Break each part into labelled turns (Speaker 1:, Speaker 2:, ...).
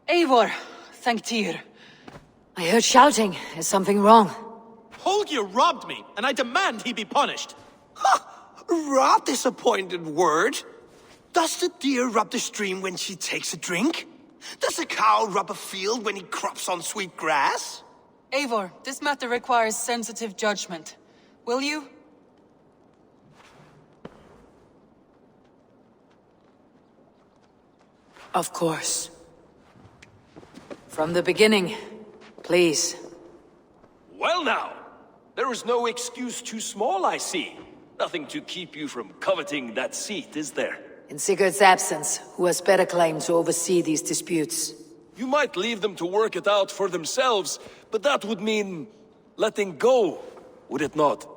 Speaker 1: Eivor, thank Tyr.
Speaker 2: I heard shouting. Is something wrong?
Speaker 3: Holger robbed me, and I demand he be punished.
Speaker 4: Rub disappointed word. Does the deer rub the stream when she takes a drink? Does a cow rub a field when he crops on sweet grass?
Speaker 1: Eivor, this matter requires sensitive judgment. Will you?
Speaker 2: Of course. From the beginning, please.
Speaker 5: Well now, there is no excuse too small, I see. Nothing to keep you from coveting that seat, is there?
Speaker 2: In Sigurd's absence, who has better claim to oversee these disputes?
Speaker 5: You might leave them to work it out for themselves, but that would mean letting go, would it not?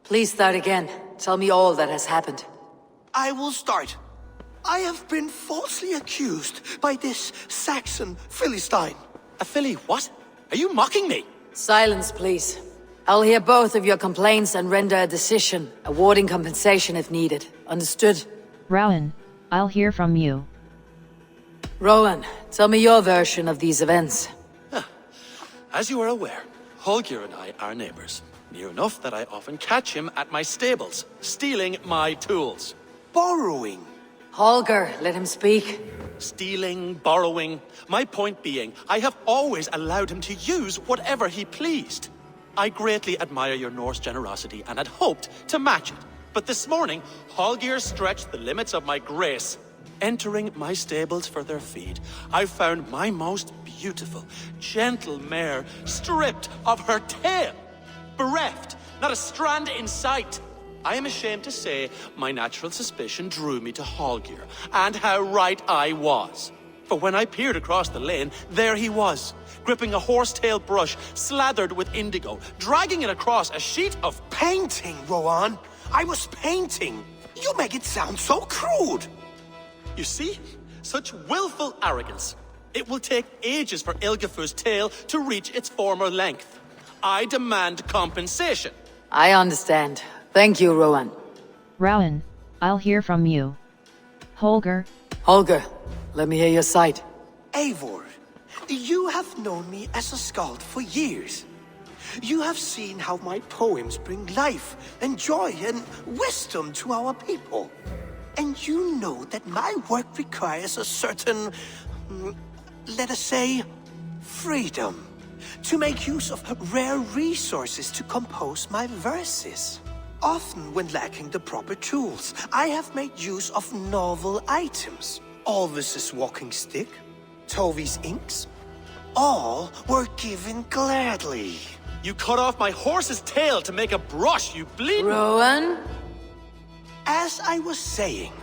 Speaker 2: Please start again. Tell me all that has happened.
Speaker 4: I will start. I have been falsely accused by this Saxon Philistine.
Speaker 3: A filly what? Are you mocking me?
Speaker 2: Silence, please. I'll hear both of your complaints and render a decision, awarding compensation if needed. Understood?
Speaker 6: Rowan, I'll hear from you.
Speaker 2: Rowan, tell me your version of these events.
Speaker 3: As you are aware, Holger and I are neighbors. Near enough that I often catch him at my stables, stealing my tools.
Speaker 4: Borrowing.
Speaker 2: Holger, let him speak.
Speaker 3: Stealing, borrowing. My point being, I have always allowed him to use whatever he pleased. I greatly admire your Norse generosity and had hoped to match it. But this morning, Holger stretched the limits of my grace. Entering my stables for their feed, I found my most beautiful, gentle mare stripped of her tail. Bereft, not a strand in sight. I am ashamed to say my natural suspicion drew me to Holger, and how right I was. For when I peered across the lane, there he was, gripping a horsetail brush slathered with indigo, dragging it across a sheet of
Speaker 4: Painting, Rowan. I was painting. You make it sound so crude.
Speaker 3: You see? Such willful arrogance. It will take ages for Ilgafur's tail to reach its former length. I demand compensation.
Speaker 2: I understand. Thank you, Rowan.
Speaker 6: Rowan, I'll hear from you. Holger.
Speaker 2: Holger, let me hear your side.
Speaker 4: Eivor, you have known me as a skald for years. You have seen how my poems bring life and joy and wisdom to our people. And you know that my work requires a certain, let us say, freedom. To make use of rare resources to compose my verses. Often when lacking the proper tools, I have made use of novel items. Alvis's walking stick, Tovi's inks, all were given gladly.
Speaker 3: You cut off my horse's tail to make a brush, you bleeding...
Speaker 2: Rowan?
Speaker 4: As I was saying,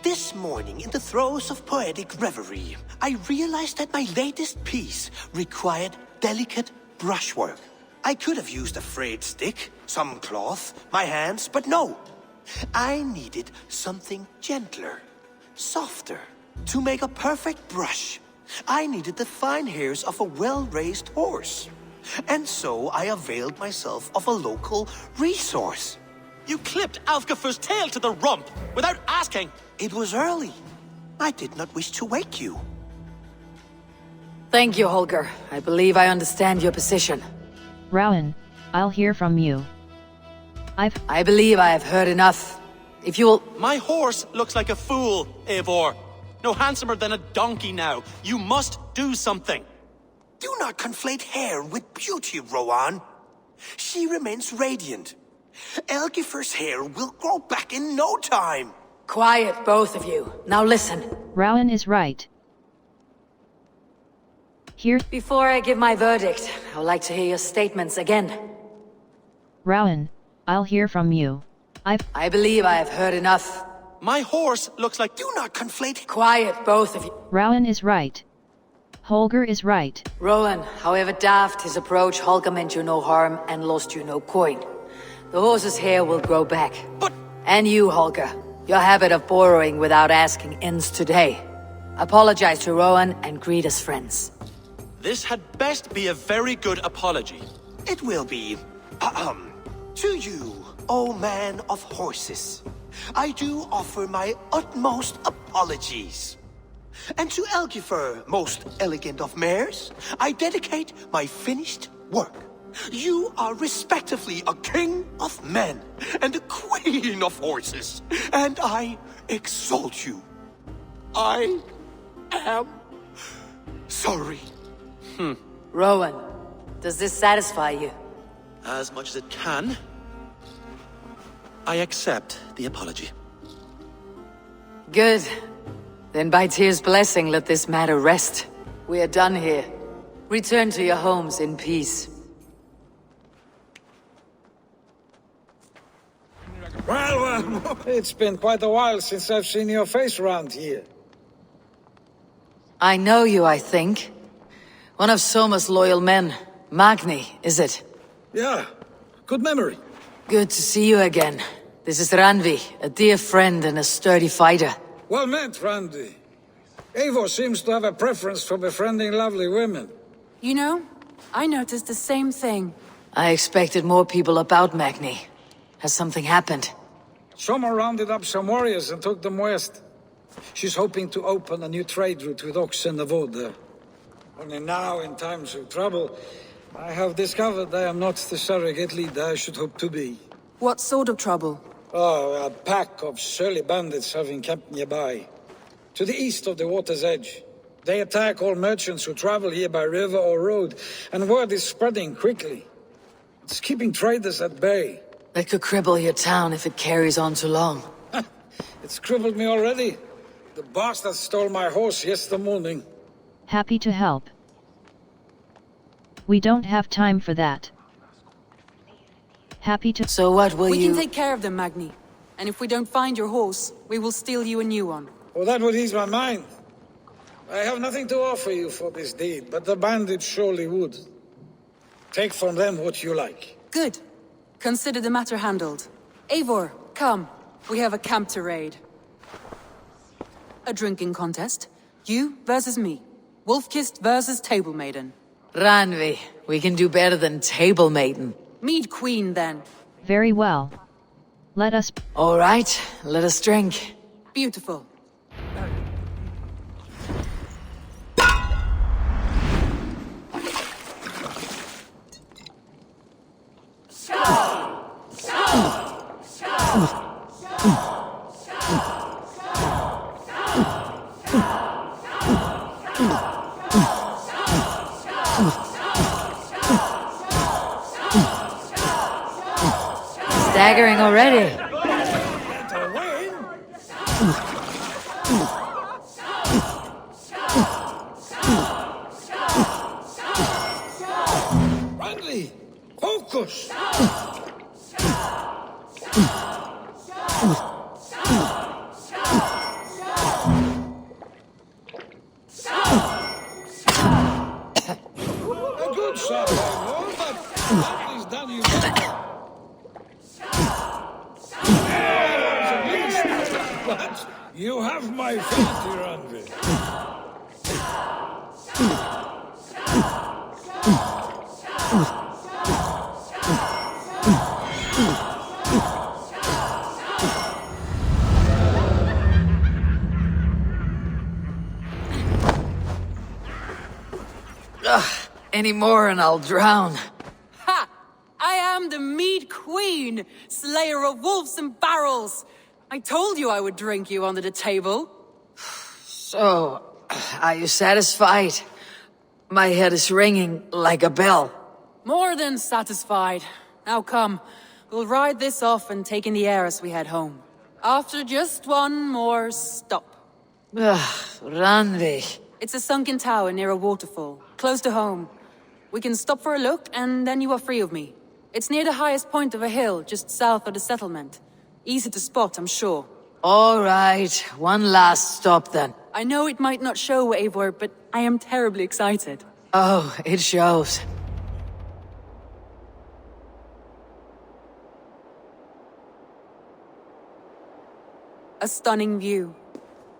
Speaker 4: this morning in the throes of poetic reverie, I realized that my latest piece required delicate brushwork. I could have used a frayed stick, some cloth, my hands, but no. I needed something gentler, softer. To make a perfect brush, I needed the fine hairs of a well-raised horse. And so I availed myself of a local resource.
Speaker 3: You clipped Alfgafur's tail to the rump without asking.
Speaker 4: It was early. I did not wish to wake you.
Speaker 2: Thank you, Holger. I believe I understand your position.
Speaker 6: Rowan, I'll hear from you.
Speaker 2: I believe I have heard enough. If you'll...
Speaker 3: My horse looks like a fool, Eivor. No handsomer than a donkey now. You must do something.
Speaker 4: Do not conflate hair with beauty, Rowan. She remains radiant. Elgifur's hair will grow back in no time.
Speaker 2: Quiet, both of you. Now listen.
Speaker 6: Rowan is right. Here...
Speaker 2: Before I give my verdict, I would like to hear your statements again.
Speaker 6: Rowan, I'll hear from you.
Speaker 2: I believe I have heard enough.
Speaker 3: My horse looks like...
Speaker 4: Do not conflate...
Speaker 2: Quiet, both of you.
Speaker 6: Rowan is right. Holger is right.
Speaker 2: Rowan, however daft his approach, Holger meant you no harm and lost you no coin. The horse's hair will grow back.
Speaker 3: But...
Speaker 2: And you, Holger. Your habit of borrowing without asking ends today. Apologize to Rowan and greet as friends.
Speaker 3: This had best be a very good apology.
Speaker 4: It will be. To you, O man of horses. I do offer my utmost apologies. And to Elgifer, most elegant of mayors, I dedicate my finished work. You are respectively a king of men and a queen of horses, and I exalt you. I am sorry.
Speaker 2: Rowan, does this satisfy you?
Speaker 3: As much as it can. I accept the apology.
Speaker 2: Good. Then by Tyr's blessing, let this matter rest. We are done here. Return to your homes in peace.
Speaker 7: Well, it's been quite a while since I've seen your face around here.
Speaker 2: I know you, I think. One of Soma's loyal men. Magni, is it?
Speaker 7: Yeah, good memory.
Speaker 2: Good to see you again. This is Randvi, a dear friend and a sturdy fighter.
Speaker 7: Well met, Randy. Eivor seems to have a preference for befriending lovely women.
Speaker 1: You know, I noticed the same thing.
Speaker 2: I expected more people about Magni. Has something happened?
Speaker 7: Soma rounded up some warriors and took them west. She's hoping to open a new trade route with oxen of wood there. Only now, in times of trouble, I have discovered I am not the surrogate leader I should hope to be.
Speaker 1: What sort of trouble?
Speaker 7: Oh, a pack of surly bandits have encamped nearby. To the east of the water's edge. They attack all merchants who travel here by river or road, and word is spreading quickly. It's keeping traders at bay.
Speaker 2: That could cripple your town if it carries on too long.
Speaker 7: It's crippled me already. The bastard stole my horse yesterday morning.
Speaker 6: Happy to help. We don't have time for that. Happy to—
Speaker 2: So what will
Speaker 1: We
Speaker 2: you—
Speaker 1: can take care of them, Magni. And if we don't find your horse, we will steal you a new one.
Speaker 7: Well, that would ease my mind. I have nothing to offer you for this deed, but the bandits surely would. Take from them what you like.
Speaker 1: Good. Consider the matter handled. Eivor, come. We have a camp to raid. A drinking contest. You versus me. Wolf-kissed versus table maiden.
Speaker 2: Randvi, we can do better than table maiden.
Speaker 1: Mead queen, then.
Speaker 6: Very well. Let us—
Speaker 2: All right, let us drink.
Speaker 1: Beautiful.
Speaker 2: Staggering already.
Speaker 7: Randy, focus! A good shot, Eivor, but at least done you better. But you have my faith, Randy.
Speaker 2: Any more and I'll drown.
Speaker 1: Ha! I am the Mead Queen, slayer of wolves and barrels. I told you I would drink you under the table.
Speaker 2: So, are you satisfied? My head is ringing like a bell.
Speaker 1: More than satisfied. Now come, we'll ride this off and take in the air as we head home. After just one more stop.
Speaker 2: Randvi.
Speaker 1: It's a sunken tower near a waterfall, close to home. We can stop for a look, and then you are free of me. It's near the highest point of a hill, just south of the settlement. Easy to spot, I'm sure.
Speaker 2: All right, one last stop then.
Speaker 1: I know it might not show, Eivor, but I am terribly excited.
Speaker 2: Oh, it shows.
Speaker 1: A stunning view.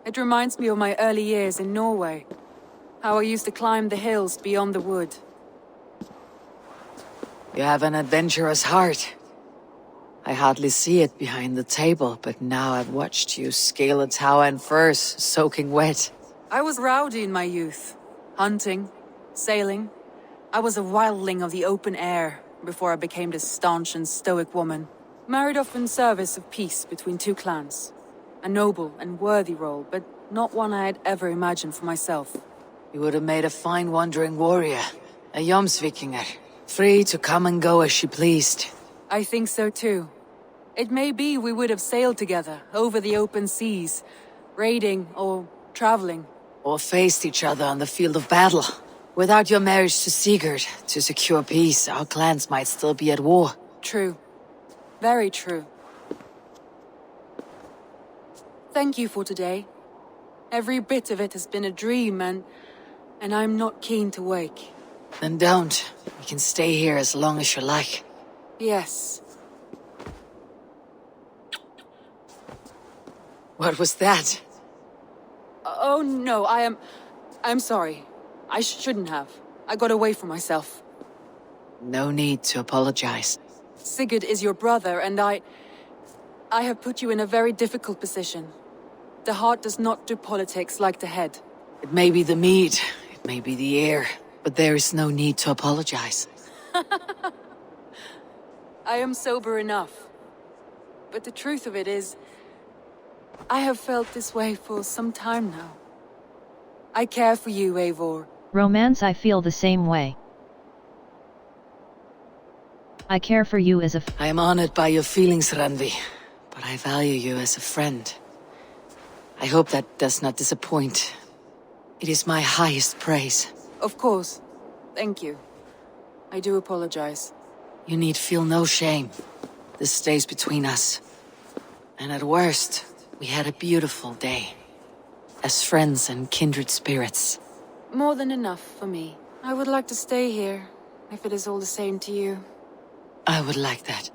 Speaker 1: It reminds me of my early years in Norway. How I used to climb the hills beyond the wood.
Speaker 2: You have an adventurous heart. I hardly see it behind the table, but now I've watched you scale a tower in furs, soaking wet.
Speaker 1: I was rowdy in my youth. Hunting, sailing. I was a wildling of the open air before I became this staunch and stoic woman. Married off in service of peace between two clans. A noble and worthy role, but not one I had ever imagined for myself.
Speaker 2: You would have made a fine wandering warrior, a Jomsvikinger, free to come and go as she pleased.
Speaker 1: I think so too. It may be we would have sailed together over the open seas, raiding or traveling.
Speaker 2: Or faced each other on the field of battle. Without your marriage to Sigurd, to secure peace, our clans might still be at war.
Speaker 1: True. Very true. Thank you for today. Every bit of it has been a dream, and I'm not keen to wake.
Speaker 2: Then don't. We can stay here as long as you like.
Speaker 1: Yes.
Speaker 2: What was that?
Speaker 1: Oh no, I'm sorry. I shouldn't have. I got away from myself.
Speaker 2: No need to apologize.
Speaker 1: Sigurd is your brother, and I have put you in a very difficult position. The heart does not do politics like the head.
Speaker 2: It may be the mead, it may be the air, but there is no need to apologize.
Speaker 1: I am sober enough. But the truth of it is, I have felt this way for some time now. I care for you, Eivor.
Speaker 6: Romance, I feel the same way. I care for you as a
Speaker 2: I am honored by your feelings, Randvi, but I value you as a friend. I hope that does not disappoint. It is my highest praise.
Speaker 1: Of course. Thank you. I do apologize.
Speaker 2: You need feel no shame. This stays between us. And at worst, we had a beautiful day. As friends and kindred spirits.
Speaker 1: More than enough for me. I would like to stay here, if it is all the same to you.
Speaker 2: I would like that.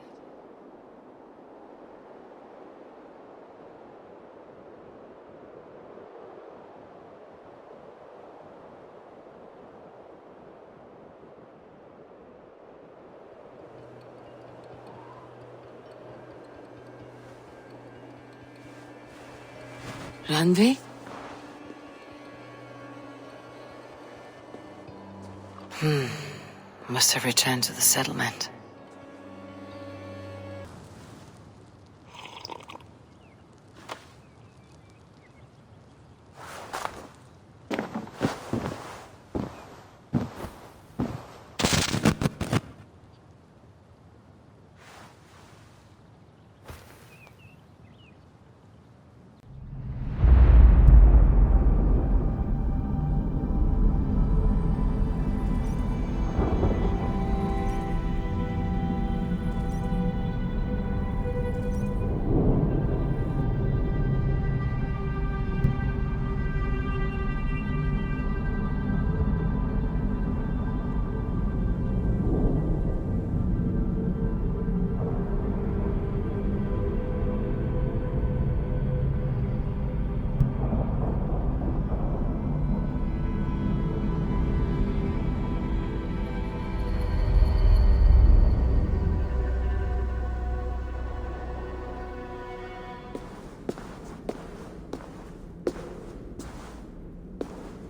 Speaker 2: Randvi? Must have returned to the settlement.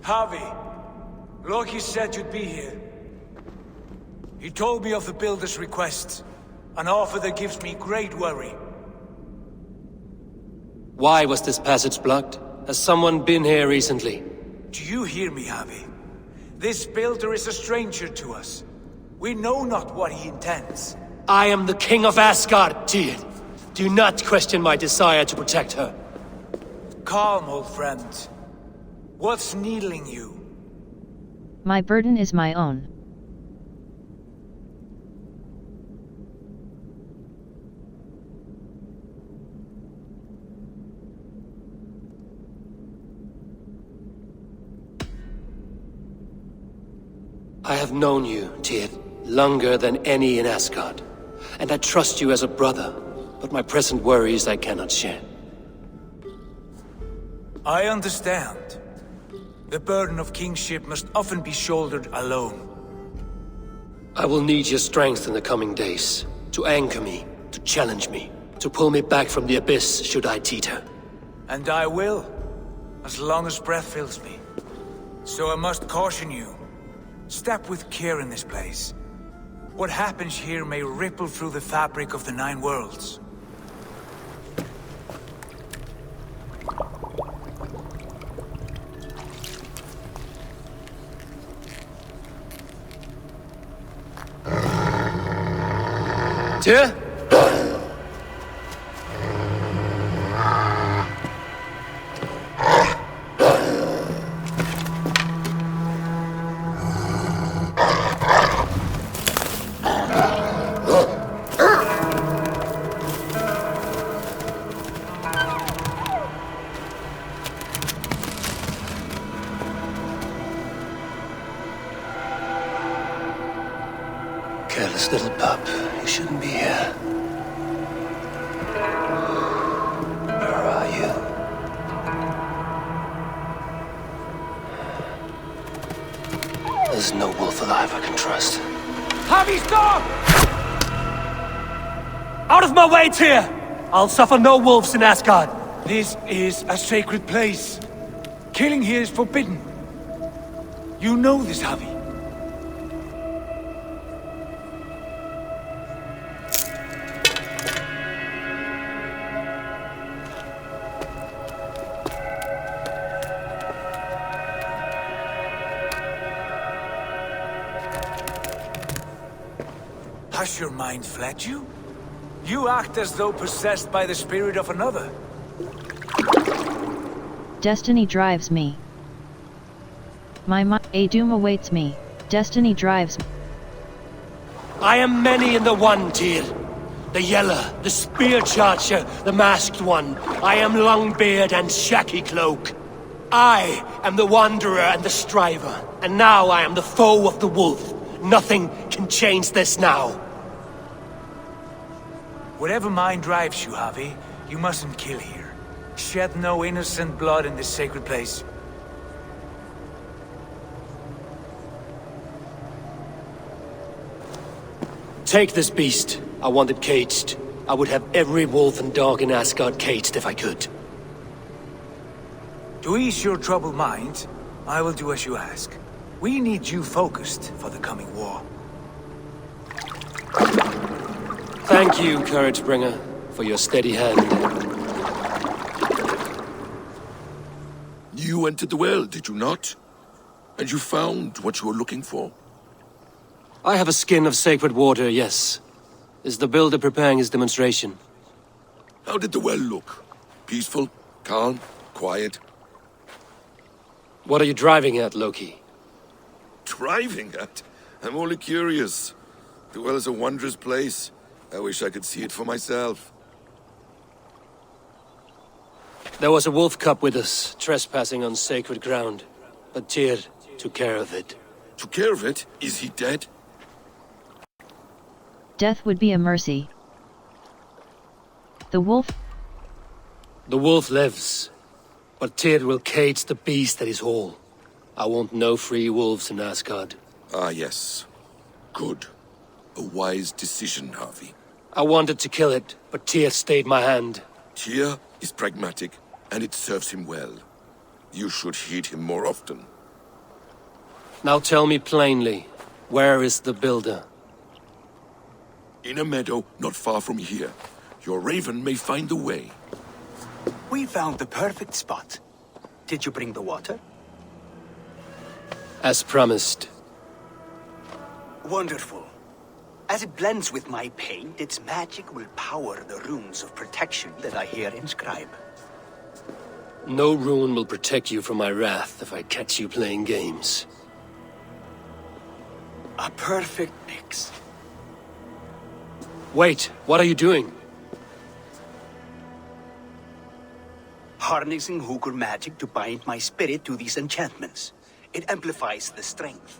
Speaker 8: Harvey, Loki said you'd be here. He told me of the Builder's request, an offer that gives me great worry.
Speaker 9: Why was this passage blocked? Has someone been here recently?
Speaker 8: Do you hear me, Harvey? This Builder is a stranger to us. We know not what he intends.
Speaker 9: I am the King of Asgard, Tyr. Do not question my desire to protect her.
Speaker 8: Calm, old friend. What's needling you?
Speaker 6: My burden is my own.
Speaker 9: I have known you, Tyr, longer than any in Asgard. And I trust you as a brother, but my present worries I cannot share.
Speaker 8: I understand. The burden of kingship must often be shouldered alone.
Speaker 9: I will need your strength in the coming days, to anchor me, to challenge me, to pull me back from the abyss should I teeter.
Speaker 8: And I will, as long as breath fills me. So I must caution you. Step with care in this place. What happens here may ripple through the fabric of the Nine Worlds.
Speaker 9: Tyr? Careless little pup. You shouldn't be here. Where are you? There's no wolf alive I can trust.
Speaker 5: Javi, stop! Out of my way, Tyr! I'll suffer no wolves in Asgard.
Speaker 8: This is a sacred place. Killing here is forbidden. You know this, Javi. Has your mind fled you? You act as though possessed by the spirit of another.
Speaker 6: Destiny drives me. A doom awaits me. Destiny drives me.
Speaker 9: I am many in the one, Tyr. The Yeller, the Spear Charger, the Masked One. I am Longbeard and Shaky Cloak. I am the Wanderer and the Striver. And now I am the foe of the Wolf. Nothing can change this now.
Speaker 8: Whatever mind drives you, Javi, you mustn't kill here. Shed no innocent blood in this sacred place.
Speaker 9: Take this beast. I want it caged. I would have every wolf and dog in Asgard caged if I could.
Speaker 8: To ease your troubled mind, I will do as you ask. We need you focused for the coming war.
Speaker 9: Thank you, Couragebringer, for your steady hand.
Speaker 10: You entered the well, did you not? And you found what you were looking for?
Speaker 9: I have a skin of sacred water, yes. Is the builder preparing his demonstration?
Speaker 10: How did the well look? Peaceful? Calm? Quiet?
Speaker 9: What are you driving at, Loki?
Speaker 10: Driving at? I'm only curious. The well is a wondrous place. I wish I could see it for myself.
Speaker 9: There was a wolf cub with us, trespassing on sacred ground. But Tyr took care of it.
Speaker 10: Took care of it? Is he dead?
Speaker 6: Death would be a mercy. The wolf...
Speaker 9: The wolf lives. But Tyr will cage the beast at his hall. I want no free wolves in Asgard.
Speaker 10: Ah, yes. Good. A wise decision, Harvey.
Speaker 9: I wanted to kill it, but Tyr stayed my hand.
Speaker 10: Tyr is pragmatic, and it serves him well. You should heed him more often.
Speaker 9: Now tell me plainly, where is the builder?
Speaker 10: In a meadow not far from here. Your raven may find the way.
Speaker 4: We found the perfect spot. Did you bring the water?
Speaker 9: As promised.
Speaker 4: Wonderful. As it blends with my paint, its magic will power the runes of protection that I here inscribe.
Speaker 9: No rune will protect you from my wrath if I catch you playing games.
Speaker 4: A perfect mix.
Speaker 9: Wait, what are you doing?
Speaker 4: Harnessing Hugr magic to bind my spirit to these enchantments. It amplifies the strength.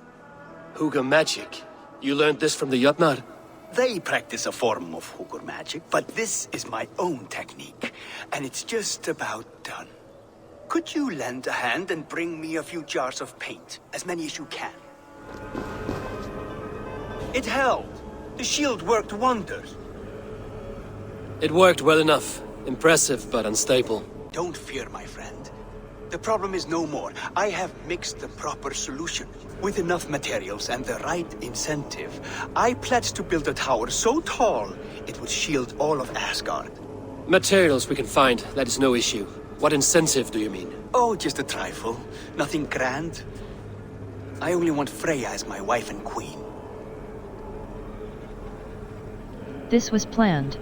Speaker 9: Hugr magic? You learned this from the Jotnar?
Speaker 4: They practice a form of Hugr magic, but this is my own technique, and it's just about done. Could you lend a hand and bring me a few jars of paint? As many as you can. It held. The shield worked wonders.
Speaker 9: It worked well enough. Impressive, but unstable.
Speaker 4: Don't fear, my friend. The problem is no more. I have mixed the proper solution. With enough materials and the right incentive, I pledge to build a tower so tall, it would shield all of Asgard.
Speaker 9: Materials we can find, that is no issue. What incentive do you mean?
Speaker 4: Oh, just a trifle. Nothing grand. I only want Freya as my wife and queen.
Speaker 6: This was planned.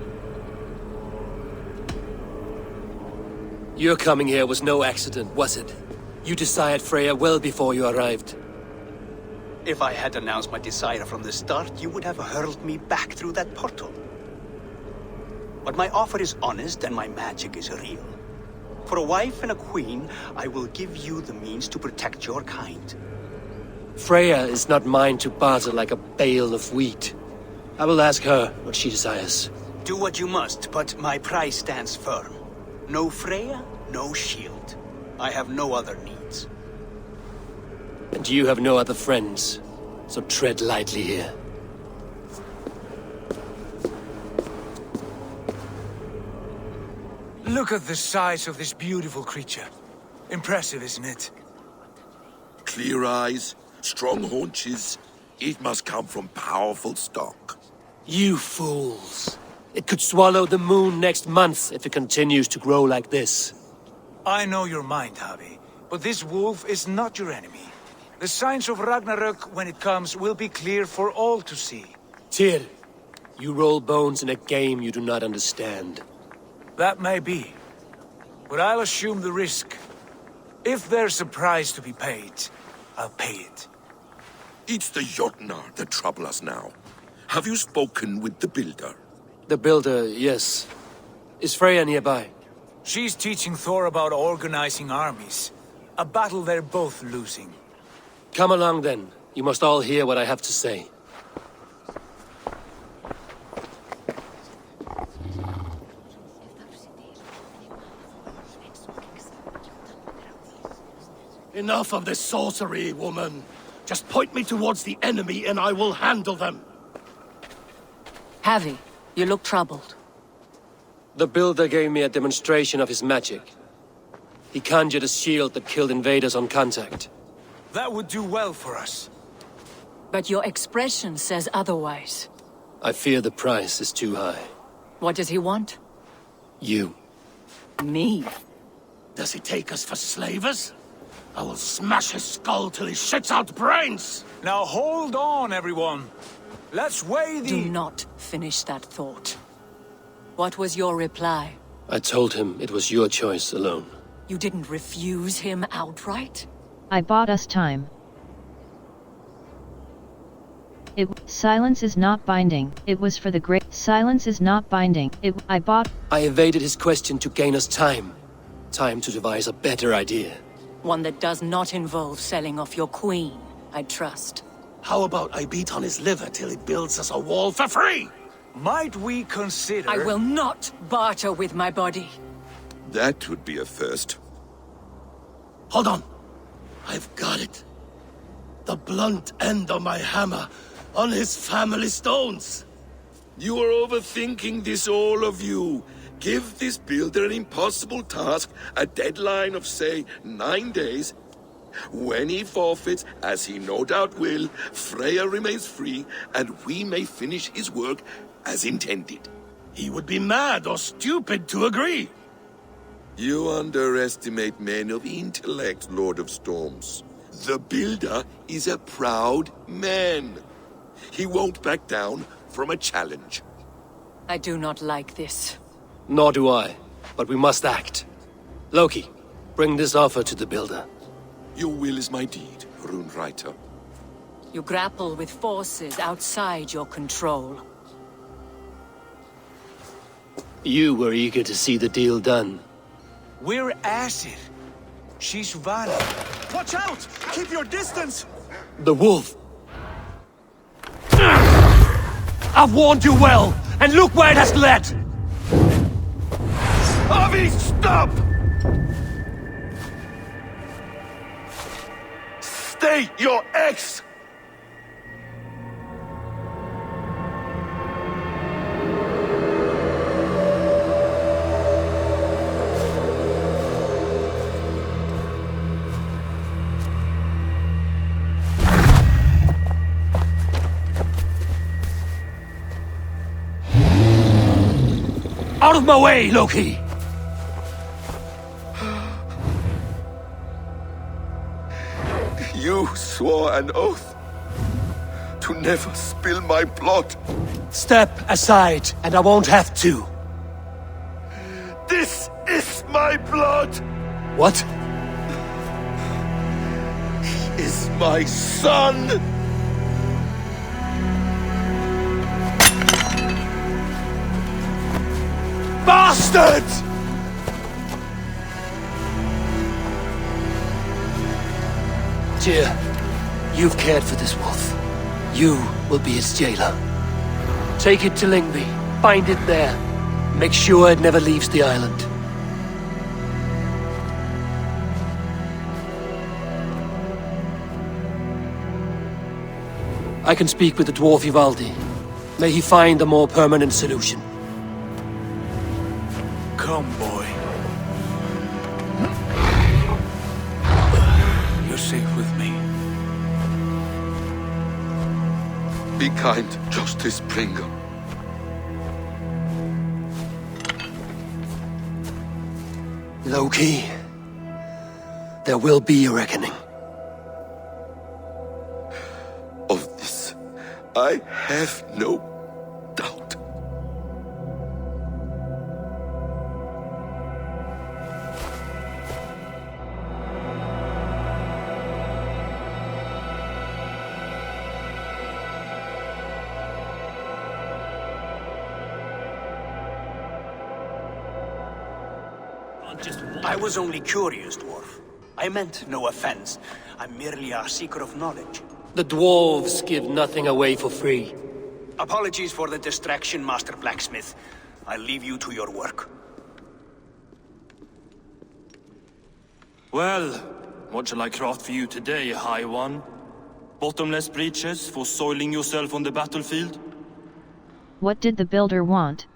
Speaker 9: Your coming here was no accident, was it? You desired Freya well before you arrived.
Speaker 4: If I had announced my desire from the start, you would have hurled me back through that portal. But my offer is honest and my magic is real. For a wife and a queen, I will give you the means to protect your kind.
Speaker 9: Freya is not mine to barter like a bale of wheat. I will ask her what she desires.
Speaker 4: Do what you must, but my price stands firm. No Freya, no shield. I have no other needs.
Speaker 9: And you have no other friends, so tread lightly here.
Speaker 8: Look at the size of this beautiful creature. Impressive, isn't it?
Speaker 10: Clear eyes, strong haunches. It must come from powerful stock.
Speaker 9: You fools. It could swallow the moon next month if it continues to grow like this.
Speaker 8: I know your mind, Javi, but this wolf is not your enemy. The signs of Ragnarök, when it comes, will be clear for all to see.
Speaker 9: Tyr, you roll bones in a game you do not understand.
Speaker 8: That may be, but I'll assume the risk. If there's a price to be paid, I'll pay it.
Speaker 10: It's the Jotnar that trouble us now. Have you spoken with the builder?
Speaker 9: The builder, yes. Is Freya nearby?
Speaker 8: She's teaching Thor about organizing armies. A battle they're both losing.
Speaker 9: Come along then. You must all hear what I have to say.
Speaker 11: Enough of this sorcery, woman. Just point me towards the enemy and I will handle them.
Speaker 2: Javi, you look troubled.
Speaker 9: The builder gave me a demonstration of his magic. He conjured a shield that killed invaders on contact.
Speaker 8: That would do well for us.
Speaker 2: But your expression says otherwise.
Speaker 9: I fear the price is too high.
Speaker 2: What does he want?
Speaker 9: You.
Speaker 2: Me?
Speaker 11: Does he take us for slavers? I will smash his skull till he shits out brains!
Speaker 8: Now hold on, everyone. Let's weigh the...
Speaker 2: Do not finish that thought. What was your reply?
Speaker 9: I told him it was your choice alone.
Speaker 2: You didn't refuse him outright?
Speaker 6: I bought us time. Silence is not binding. It was for the great... Silence is not binding.
Speaker 9: I evaded his question to gain us time. Time to devise a better idea.
Speaker 2: One that does not involve selling off your queen, I trust.
Speaker 11: How about I beat on his liver till he builds us a wall for free?
Speaker 8: Might we consider...
Speaker 2: I will not barter with my body.
Speaker 10: That would be a first.
Speaker 11: Hold on. I've got it. The blunt end of my hammer on his family stones.
Speaker 10: You are overthinking this, all of you. Give this builder an impossible task, a deadline of, say, 9 days. When he forfeits, as he no doubt will, Freya remains free, and we may finish his work as intended.
Speaker 11: He would be mad or stupid to agree.
Speaker 10: You underestimate men of intellect, Lord of Storms. The builder is a proud man. He won't back down from a challenge.
Speaker 2: I do not like this.
Speaker 9: Nor do I, but we must act. Loki, bring this offer to the builder.
Speaker 10: Your will is my deed, Runewriter.
Speaker 2: You grapple with forces outside your control.
Speaker 9: You were eager to see the deal done.
Speaker 8: We're Aesir. She's Vala.
Speaker 4: Watch out! Keep your distance!
Speaker 9: The wolf! I've warned you well, and look where it has led!
Speaker 10: Avi, stop! Stay your ex!
Speaker 9: Out of my way, Loki!
Speaker 10: You swore an oath to never spill my blood.
Speaker 9: Step aside, and I won't have to.
Speaker 10: This is my blood!
Speaker 9: What?
Speaker 10: He is my son!
Speaker 9: Bastard! Tyr, you've cared for this wolf. You will be its jailer. Take it to Lyngby. Bind it there. Make sure it never leaves the island. I can speak with the dwarf Ivaldi. May he find a more permanent solution.
Speaker 8: Come, boy. You're safe with me.
Speaker 10: Be kind, Justice Bringer.
Speaker 9: Loki, there will be a reckoning.
Speaker 10: Of this, I have no doubt.
Speaker 4: I was only curious, dwarf. I meant no offense. I'm merely a seeker of knowledge.
Speaker 9: The dwarves give nothing away for free.
Speaker 4: Apologies for the distraction, Master Blacksmith. I'll leave you to your work.
Speaker 5: Well, what shall I craft for you today, High One? Bottomless breeches for soiling yourself on the battlefield?
Speaker 6: What did the builder want?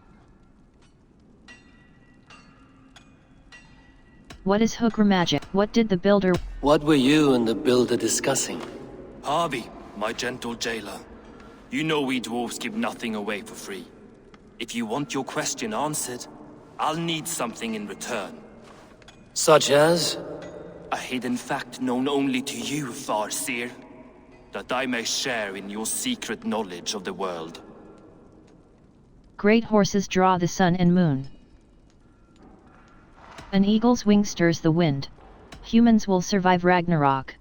Speaker 6: What is hooker magic? What did the builder...
Speaker 9: What were you and the builder discussing?
Speaker 5: Harvey, my gentle jailer. You know we dwarves give nothing away for free. If you want your question answered, I'll need something in return.
Speaker 9: Such as?
Speaker 5: A hidden fact known only to you, Farseer. That I may share in your secret knowledge of the world.
Speaker 6: Great horses draw the sun and moon. An eagle's wing stirs the wind. Humans will survive Ragnarok.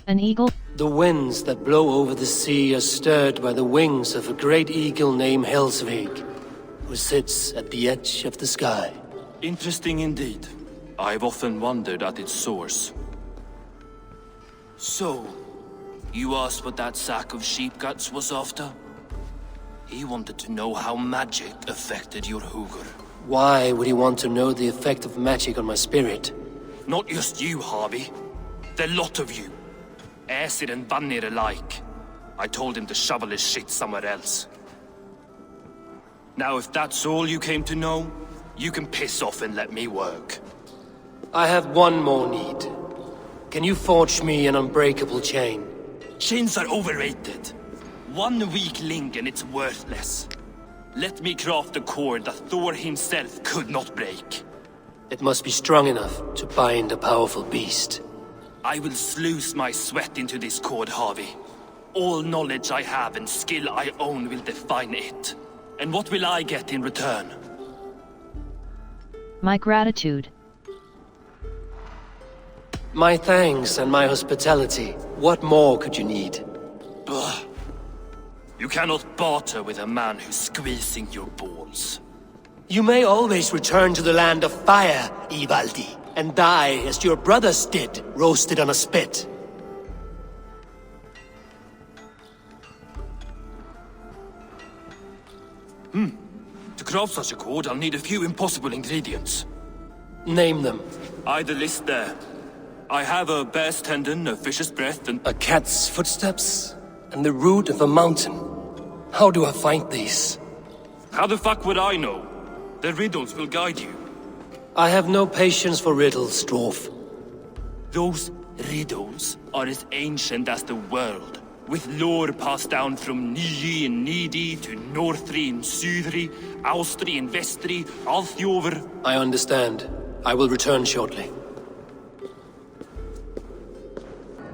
Speaker 6: An eagle...
Speaker 9: The winds that blow over the sea are stirred by the wings of a great eagle named Helsvig, who sits at the edge of the sky.
Speaker 5: Interesting indeed. I've often wondered at its source. So, you asked what that sack of sheep guts was after? He wanted to know how magic affected your hugr.
Speaker 9: Why would he want to know the effect of magic on my spirit?
Speaker 5: Not just you, Harvey. The lot of you. Aesir and Vanir alike. I told him to shovel his shit somewhere else. Now if that's all you came to know, you can piss off and let me work.
Speaker 9: I have one more need. Can you forge me an unbreakable chain?
Speaker 5: Chains are overrated. One weak link and it's worthless. Let me craft a cord that Thor himself could not break.
Speaker 9: It must be strong enough to bind a powerful beast.
Speaker 5: I will sluice my sweat into this cord, Harvey. All knowledge I have and skill I own will define it. And what will I get in return?
Speaker 6: My gratitude.
Speaker 9: My thanks and my hospitality. What more could you need?
Speaker 5: Ugh. You cannot barter with a man who's squeezing your balls.
Speaker 9: You may always return to the land of fire, Ivaldi, and die as your brothers did, roasted on a spit.
Speaker 5: To craft such a cord, I'll need a few impossible ingredients.
Speaker 9: Name them.
Speaker 5: The list there. I have a bear's tendon, a fish's breath, and...
Speaker 9: A cat's footsteps, and the root of a mountain. How do I find these?
Speaker 5: How the fuck would I know? The riddles will guide you.
Speaker 9: I have no patience for riddles, dwarf.
Speaker 5: Those riddles are as ancient as the world. with lore passed down from Niji and Nidi to Northri and Sudri, Austri and Vestri, Althjover.
Speaker 9: I understand. I will return shortly.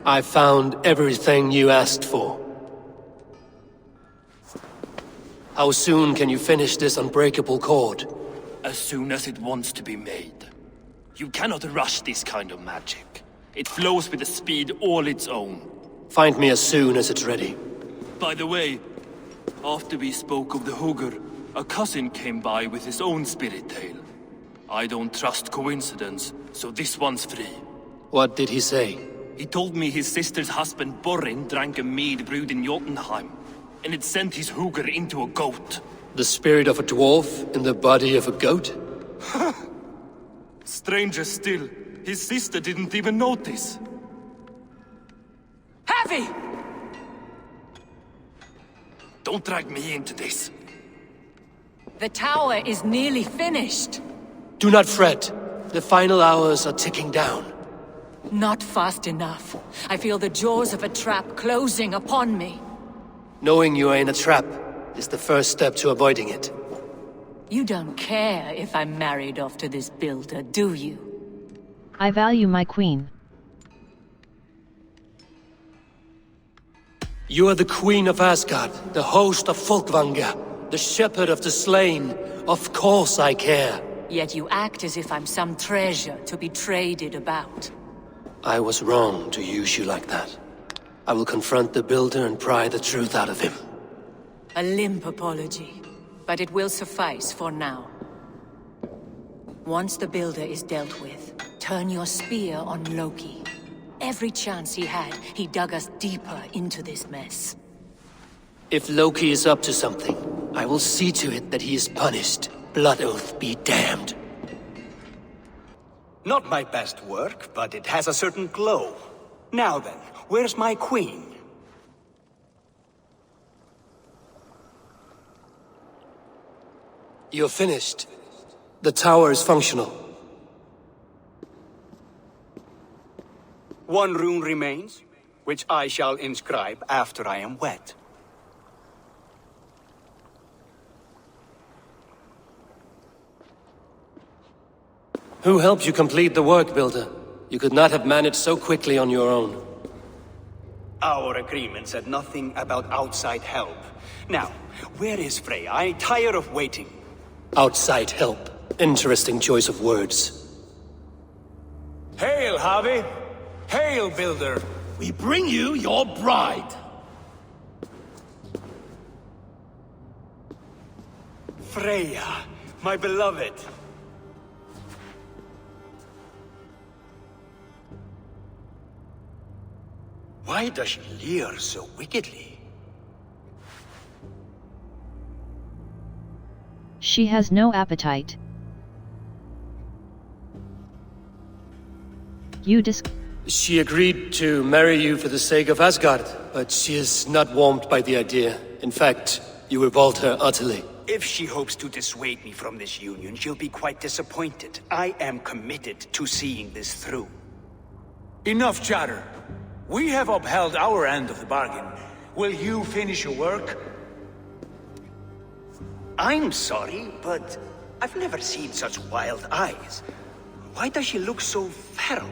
Speaker 9: I found everything you asked for. How soon can you finish this unbreakable cord?
Speaker 5: As soon as it wants to be made. You cannot rush this kind of magic. It flows with a speed all its own.
Speaker 9: Find me as soon as it's ready.
Speaker 5: By the way, after we spoke of the Hugr, a cousin came by with his own spirit tale. I don't trust coincidence, so this one's free.
Speaker 9: What did he say?
Speaker 5: He told me his sister's husband Borin drank a mead brewed in Jotunheim, and it sent his Hugr into a goat.
Speaker 9: The spirit of a dwarf in the body of a goat?
Speaker 5: Stranger still, his sister didn't even notice.
Speaker 2: Heavy!
Speaker 5: Don't drag me into this.
Speaker 2: The tower is nearly finished.
Speaker 9: Do not fret. The final hours are ticking down.
Speaker 2: Not fast enough. I feel the jaws of a trap closing upon me.
Speaker 9: Knowing you are in a trap is the first step to avoiding it.
Speaker 2: You don't care if I'm married off to this builder, do you?
Speaker 6: I value my queen.
Speaker 9: You are the queen of Asgard, the host of Folkvanga, the shepherd of the slain. Of course I care.
Speaker 2: Yet you act as if I'm some treasure to be traded about.
Speaker 9: I was wrong to use you like that. I will confront the builder and pry the truth out of him.
Speaker 2: A limp apology, but it will suffice for now. Once the builder is dealt with, turn your spear on Loki. Every chance he had, he dug us deeper into this mess.
Speaker 9: If Loki is up to something, I will see to it that he is punished. Blood Oath be damned.
Speaker 4: Not my best work, but it has a certain glow. Now then, where's my queen?
Speaker 9: You're finished. The tower is functional.
Speaker 4: One rune remains, which I shall inscribe after I am wed.
Speaker 9: Who helped you complete the work, Builder? You could not have managed so quickly on your own.
Speaker 4: Our agreement said nothing about outside help. Now, where is Frey? I tire of waiting.
Speaker 9: Outside help. Interesting choice of words.
Speaker 8: Hail, Havi! Hail, Builder!
Speaker 11: We bring you your bride.
Speaker 4: Freya, my beloved. Why does she leer so wickedly?
Speaker 6: She has no appetite.
Speaker 9: She agreed to marry you for the sake of Asgard, but she is not warmed by the idea. In fact, you revolt her utterly.
Speaker 4: If she hopes to dissuade me from this union, she'll be quite disappointed. I am committed to seeing this through.
Speaker 8: Enough chatter. We have upheld our end of the bargain. Will you finish your work?
Speaker 4: I'm sorry, but I've never seen such wild eyes. Why does she look so feral?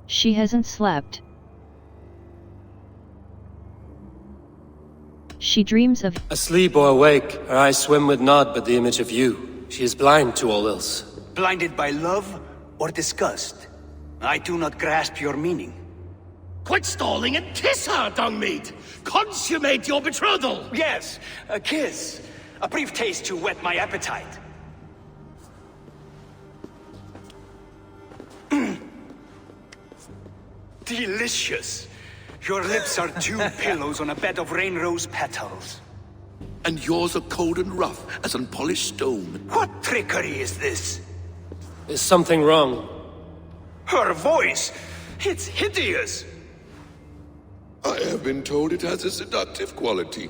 Speaker 6: She hasn't slept. She dreams of...
Speaker 9: Asleep or awake, her eyes swim with naught but the image of you. She is blind to all else.
Speaker 4: Blinded by love or disgust? I do not grasp your meaning.
Speaker 11: Quit stalling and kiss her, Dungmeat! Consummate your betrothal!
Speaker 4: Yes, a kiss. A brief taste to whet my appetite. Delicious. Your lips are two pillows on a bed of rain rose petals.
Speaker 10: And yours are cold and rough as unpolished stone.
Speaker 4: What trickery is this?
Speaker 9: Is something wrong?
Speaker 4: Her voice! It's hideous!
Speaker 10: I have been told it has a seductive quality.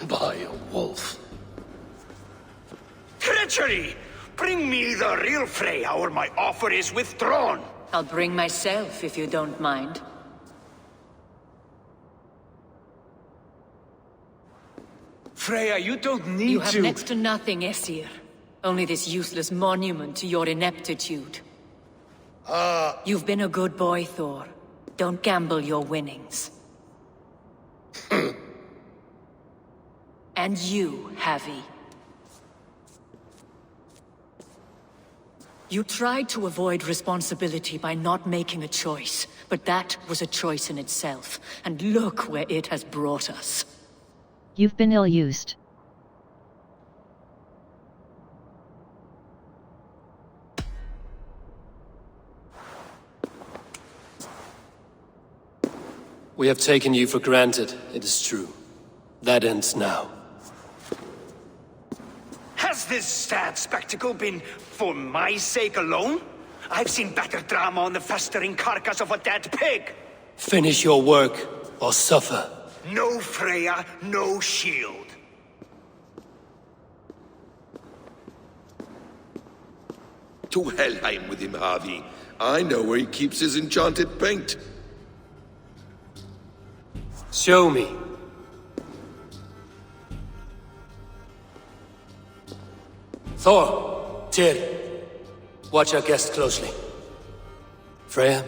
Speaker 11: By a wolf.
Speaker 4: Treachery! Bring me the real Freya or my offer is withdrawn!
Speaker 2: I'll bring myself if you don't mind.
Speaker 8: Freya, you don't need to...
Speaker 12: You have next to nothing, Aesir. Only this useless monument to your ineptitude. You've been a good boy, Thor. Don't gamble your winnings. And you, Havi. You tried to avoid responsibility by not making a choice, but that was a choice in itself, and look where it has brought us.
Speaker 6: You've been ill-used.
Speaker 9: We have taken you for granted, it is true. That ends now.
Speaker 13: Has this sad spectacle been for my sake alone? I've seen better drama on the festering carcass of a dead pig!
Speaker 9: Finish your work, or suffer.
Speaker 13: No Freya, no shield.
Speaker 10: To Helheim with him, Harvey. I know where he keeps his enchanted paint.
Speaker 9: Show me. Thor, Tyr, watch our guest closely. Freya,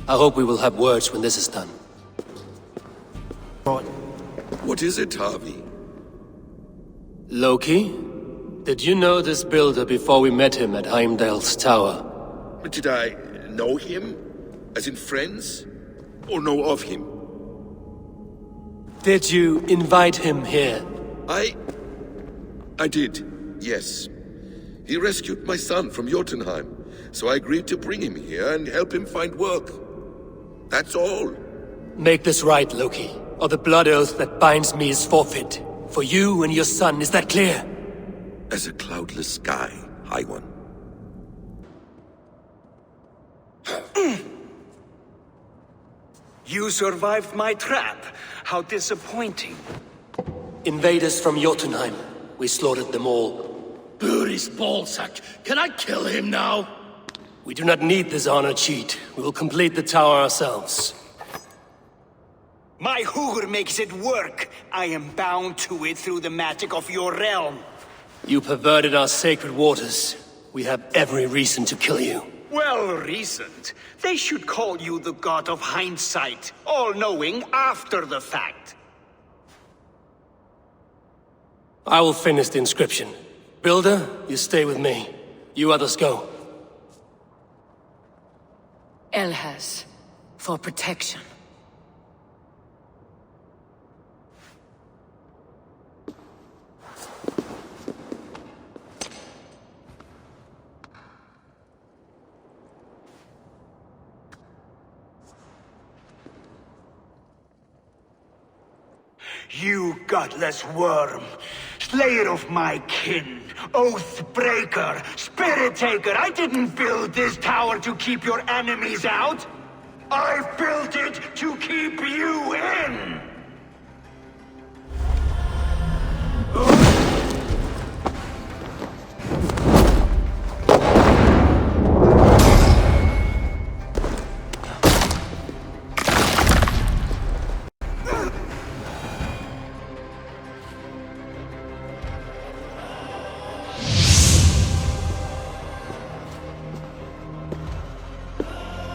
Speaker 9: I hope we will have words when this is done.
Speaker 10: What is it, Harvey?
Speaker 9: Loki? Did you know this builder before we met him at Heimdall's tower?
Speaker 10: Did I know him? As in friends? Or know of him?
Speaker 9: Did you invite him here?
Speaker 10: I did, yes. He rescued my son from Jotunheim, so I agreed to bring him here and help him find work. That's all.
Speaker 9: Make this right, Loki, or the blood oath that binds me is forfeit. For you and your son, is that clear?
Speaker 10: As a cloudless sky, High One.
Speaker 13: You survived my trap. How disappointing.
Speaker 9: Invaders from Jotunheim. We slaughtered them all.
Speaker 11: Buri's ballsack. Can I kill him now?
Speaker 9: We do not need this honor cheat. We will complete the tower ourselves.
Speaker 13: My Hugr makes it work. I am bound to it through the magic of your realm.
Speaker 9: You perverted our sacred waters. We have every reason to kill you.
Speaker 13: Well reasoned. They should call you the god of hindsight, all-knowing after the fact.
Speaker 9: I will finish the inscription. Builder, you stay with me. You others go.
Speaker 12: Elhaz, for protection.
Speaker 13: You godless worm, slayer of my kin, oath breaker, spirit taker, I didn't build this tower to keep your enemies out. I built it to keep you in!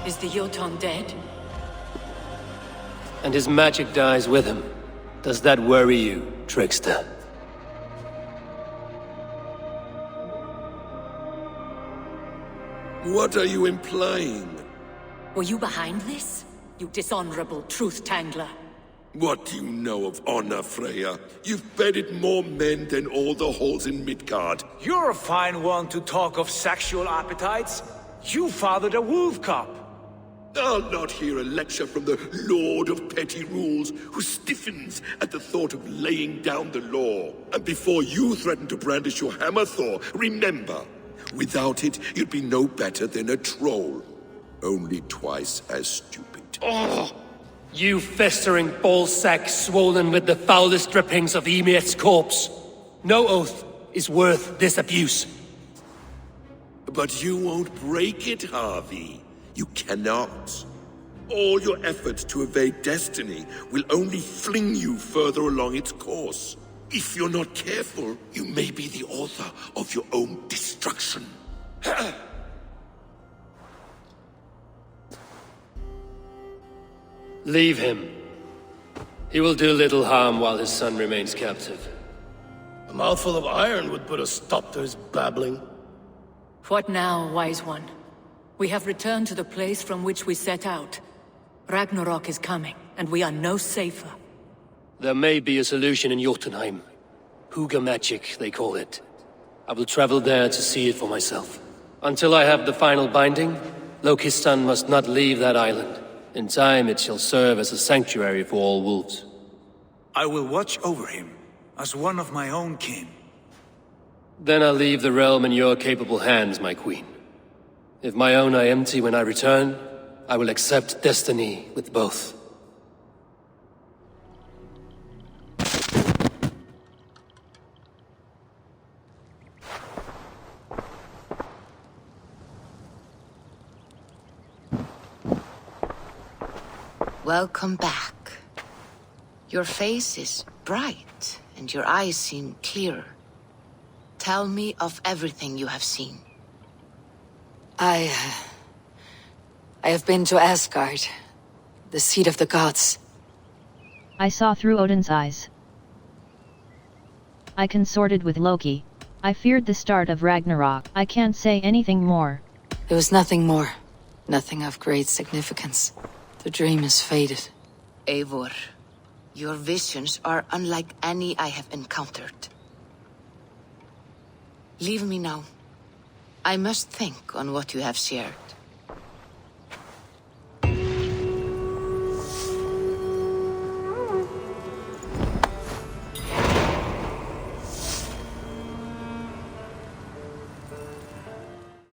Speaker 12: Is the Jotun dead?
Speaker 9: And his magic dies with him. Does that worry you, trickster?
Speaker 10: What are you implying?
Speaker 12: Were you behind this? You dishonorable truth-tangler.
Speaker 10: What do you know of honor, Freya? You've bedded more men than all the halls in Midgard.
Speaker 8: You're a fine one to talk of sexual appetites. You fathered a wolf cub.
Speaker 10: I'll not hear a lecture from the Lord of Petty Rules, who stiffens at the thought of laying down the law. And before you threaten to brandish your hammer, Thor, remember, without it, you'd be no better than a troll. Only twice as stupid.
Speaker 9: Oh! You festering ballsack swollen with the foulest drippings of Ymir's corpse. No oath is worth this abuse.
Speaker 10: But you won't break it, Harvey. You cannot. All your efforts to evade destiny will only fling you further along its course. If you're not careful, you may be the author of your own destruction.
Speaker 9: Leave him. He will do little harm while his son remains captive.
Speaker 11: A mouthful of iron would put a stop to his babbling.
Speaker 12: What now, wise one? We have returned to the place from which we set out. Ragnarok is coming, and we are no safer.
Speaker 9: There may be a solution in Jotunheim. Hugger magic, they call it. I will travel there to see it for myself. Until I have the final binding, Loki's son must not leave that island. In time, it shall serve as a sanctuary for all wolves.
Speaker 8: I will watch over him, as one of my own kin.
Speaker 9: Then I'll leave the realm in your capable hands, my queen. If my own are empty when I return, I will accept destiny with both.
Speaker 2: Welcome back. Your face is bright, and your eyes seem clearer. Tell me of everything you have seen. I have been to Asgard, the seat of the gods.
Speaker 6: I saw through Odin's eyes. I consorted with Loki. I feared the start of Ragnarok. I can't say anything more.
Speaker 2: There was nothing more. Nothing of great significance. The dream is faded. Eivor, your visions are unlike any I have encountered. Leave me now. I must think on what you have shared.